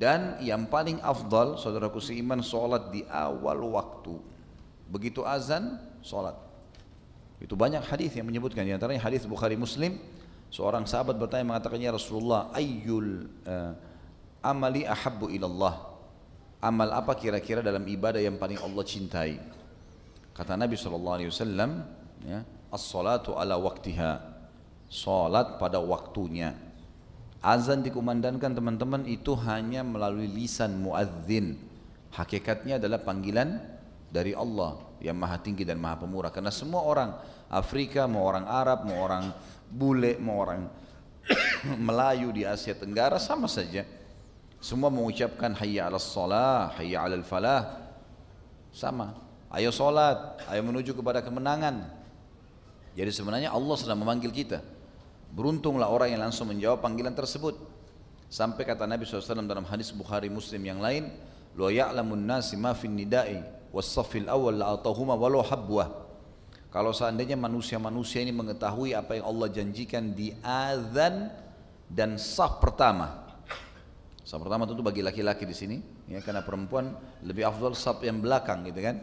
Dan yang paling afdal, saudaraku seiman, sholat di awal waktu. Begitu azan, sholat. Itu banyak hadis yang menyebutkan. Di antaranya hadis Bukhari Muslim, seorang sahabat bertanya mengatakan, ya Rasulullah, ayyul amali ahabbu ilallah. Amal apa kira-kira dalam ibadah yang paling Allah cintai? Kata Nabi SAW, ya, as-salatu ala waktiha, salat pada waktunya. Azan dikumandangkan teman-teman itu hanya melalui lisan muadzin. Hakikatnya adalah panggilan dari Allah yang maha tinggi dan maha pemurah. Karena semua orang Afrika, mau orang Arab, mau orang bule, mau orang Melayu di Asia Tenggara sama saja. Semua mengucapkan hayya 'alas shalah, hayya 'alal falah. Sama. Ayo salat, ayo menuju kepada kemenangan. Jadi sebenarnya Allah sedang memanggil kita. Beruntunglah orang yang langsung menjawab panggilan tersebut. Sampai kata Nabi SAW dalam hadis Bukhari Muslim yang lain, "Lo ya'lamun nasi ma fin nida'i was-saffil awwal la'atahuma walau habwah." Kalau seandainya manusia-manusia ini mengetahui apa yang Allah janjikan di azan dan saf pertama. Saf pertama tentu bagi laki-laki di sini, ya, karena perempuan lebih afdal saf yang belakang, gitu kan?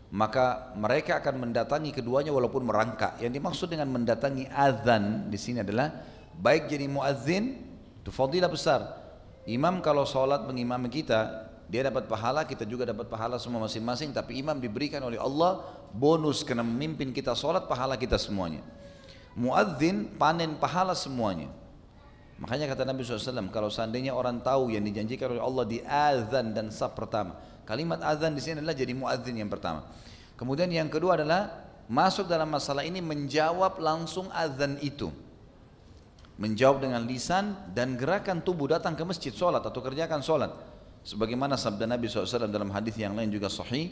Maka mereka akan mendatangi keduanya walaupun merangkak. Yang dimaksud dengan mendatangi azan di sini adalah baik jadi muadzin, itu fadilah besar. Imam kalau sholat mengimami kita, dia dapat pahala, kita juga dapat pahala semua masing-masing. Tapi imam diberikan oleh Allah bonus karena memimpin kita sholat, pahala kita semuanya. Muadzin panen pahala semuanya. Makanya kata Nabi SAW, kalau seandainya orang tahu yang dijanjikan oleh Allah di azan dan saf pertama. Kalimat azan di sini adalah jadi muadzin yang pertama. Kemudian yang kedua adalah masuk dalam masalah ini menjawab langsung azan itu. Menjawab dengan lisan dan gerakan tubuh datang ke masjid sholat atau kerjakan sholat. Sebagaimana sabda Nabi SAW dalam hadis yang lain juga sahih,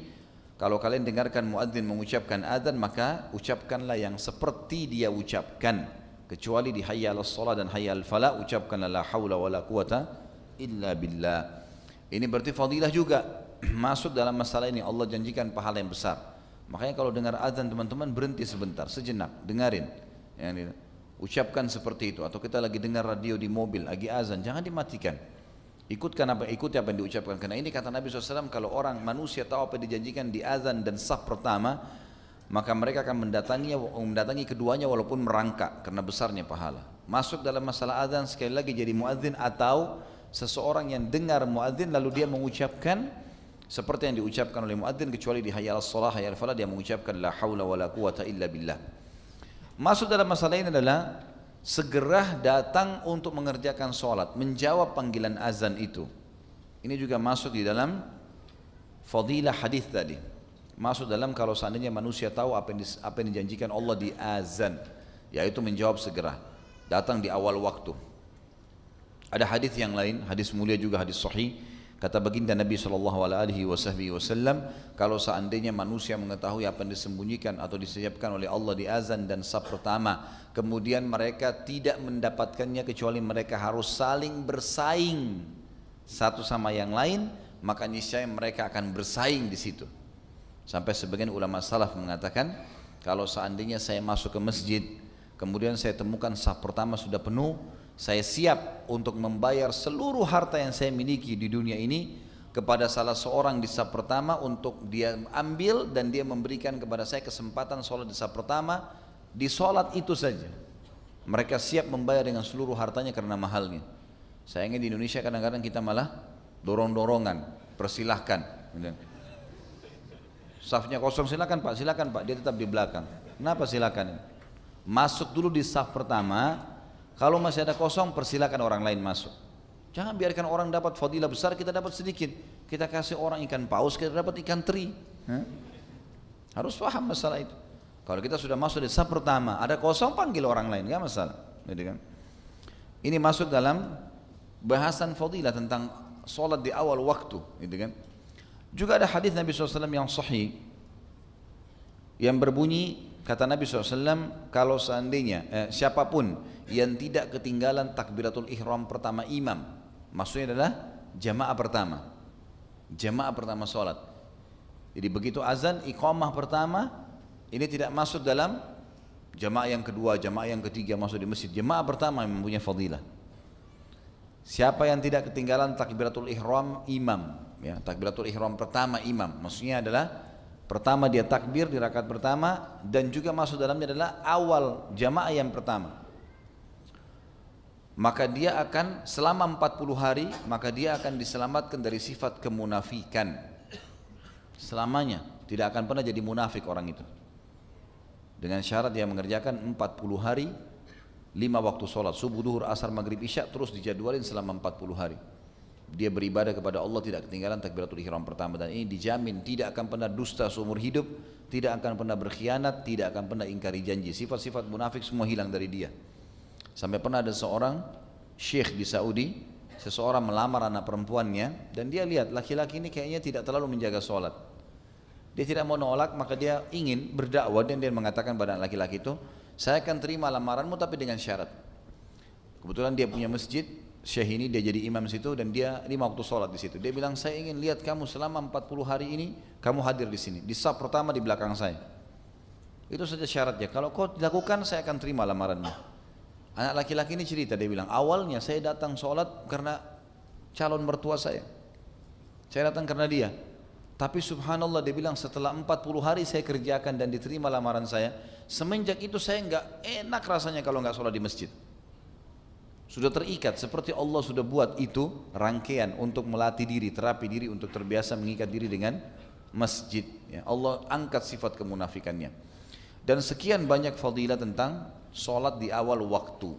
kalau kalian dengarkan muadzin mengucapkan azan, maka ucapkanlah yang seperti dia ucapkan. Kecuali di hayya 'alas shalah dan hayya 'alal falah, ucapkanlah la haula wala quwata illa billah. Ini berarti fadilah juga. Masuk dalam masalah ini Allah janjikan pahala yang besar. Makanya kalau dengar azan teman-teman berhenti sebentar, sejenak, dengarin. Ya, ucapkan seperti itu. Atau kita lagi dengar radio di mobil, lagi azan, jangan dimatikan. Ikuti apa yang diucapkan. Karena ini kata Nabi SAW, kalau orang manusia tahu apa yang dijanjikan di azan dan saf pertama, maka mereka akan mendatangi keduanya walaupun merangkak karena besarnya pahala. Masuk dalam masalah azan sekali lagi jadi muadzin atau seseorang yang dengar muadzin lalu dia mengucapkan seperti yang diucapkan oleh muadzin, kecuali di hayya 'alas shalah hayya 'alal falah dia mengucapkan la haula wala quwata illa billah. Masuk dalam masalah ini adalah segera datang untuk mengerjakan sholat, menjawab panggilan azan itu. Ini juga masuk di dalam fadilah hadis tadi. Masuk dalam kalau seandainya manusia tahu apa yang dijanjikan Allah di azan, yaitu menjawab segera, datang di awal waktu. Ada hadis yang lain, hadis mulia juga, hadis sahih. Kata baginda Nabi SAW, kalau seandainya manusia mengetahui apa yang disembunyikan atau disiapkan oleh Allah di azan dan saf pertama, kemudian mereka tidak mendapatkannya kecuali mereka harus saling bersaing satu sama yang lain, maka niscaya mereka akan bersaing di situ. Sampai sebagian ulama salaf mengatakan, kalau seandainya saya masuk ke masjid, kemudian saya temukan saf pertama sudah penuh, saya siap untuk membayar seluruh harta yang saya miliki di dunia ini kepada salah seorang di saf pertama untuk dia ambil dan dia memberikan kepada saya kesempatan sholat di saf pertama, di sholat itu saja. Mereka siap membayar dengan seluruh hartanya karena mahalnya. Sayangnya di Indonesia kadang-kadang kita malah dorong-dorongan, persilahkan. Safnya kosong, silakan pak, dia tetap di belakang. Kenapa silakan? Masuk dulu di saf pertama, kalau masih ada kosong persilakan orang lain masuk. Jangan biarkan orang dapat fadilah besar, kita dapat sedikit. Kita kasih orang ikan paus, kita dapat ikan teri. Harus paham masalah itu. Kalau kita sudah masuk di saf pertama, ada kosong panggil orang lain, nggak masalah. Jadi kan? Ini masuk dalam bahasan fadilah tentang sholat di awal waktu, gitu kan? Juga ada hadis Nabi SAW yang sahih yang berbunyi, kata Nabi SAW, kalau seandainya siapapun yang tidak ketinggalan takbiratul ihram pertama imam, maksudnya adalah jamaah pertama sholat. Jadi begitu azan iqamah pertama, ini tidak masuk dalam jamaah yang kedua, jamaah yang ketiga masuk di masjid. Jamaah pertama yang mempunyai fadilah. Siapa yang tidak ketinggalan takbiratul ihram, imam. Ya, takbiratul ihram pertama imam. Maksudnya adalah pertama dia takbir di rakaat pertama dan juga masuk dalamnya adalah awal jamaah yang pertama. Maka dia akan selama 40 hari maka dia akan diselamatkan dari sifat kemunafikan. Selamanya tidak akan pernah jadi munafik orang itu. Dengan syarat dia mengerjakan 40 hari 5 waktu sholat, subuh, duhur, asar, maghrib, isya terus dijadwalin selama 40 hari. Dia beribadah kepada Allah tidak ketinggalan takbiratul ihram pertama, dan ini dijamin tidak akan pernah dusta seumur hidup, tidak akan pernah berkhianat, tidak akan pernah ingkari janji. Sifat-sifat munafik semua hilang dari dia. Sampai pernah ada seorang syekh di Saudi, seseorang melamar anak perempuannya dan dia lihat laki-laki ini kayaknya tidak terlalu menjaga sholat. Dia tidak mau nolak, maka dia ingin berdakwah dan dia mengatakan pada laki-laki itu, saya akan terima lamaranmu tapi dengan syarat. Kebetulan dia punya masjid, syekh ini dia jadi imam situ dan dia 5 waktu sholat di situ. Dia bilang, saya ingin lihat kamu selama 40 hari ini kamu hadir di sini, di saf pertama di belakang saya. Itu saja syaratnya. Kalau kau dilakukan saya akan terima lamaranmu. Anak laki-laki ini cerita, dia bilang, awalnya saya datang sholat karena calon mertua saya. Saya datang karena dia. Tapi subhanallah dia bilang setelah 40 hari saya kerjakan dan diterima lamaran saya, semenjak itu saya enggak enak rasanya kalau enggak sholat di masjid. Sudah terikat, seperti Allah sudah buat itu rangkaian untuk melatih diri, terapi diri untuk terbiasa mengikat diri dengan masjid. Ya, Allah angkat sifat kemunafikannya. Dan sekian banyak fadilah tentang sholat di awal waktu.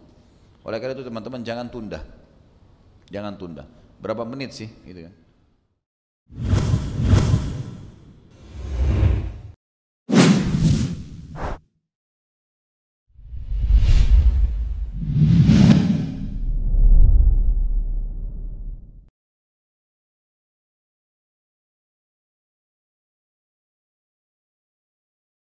Oleh karena itu teman-teman jangan tunda. Jangan tunda. Berapa menit sih? Gitu kan.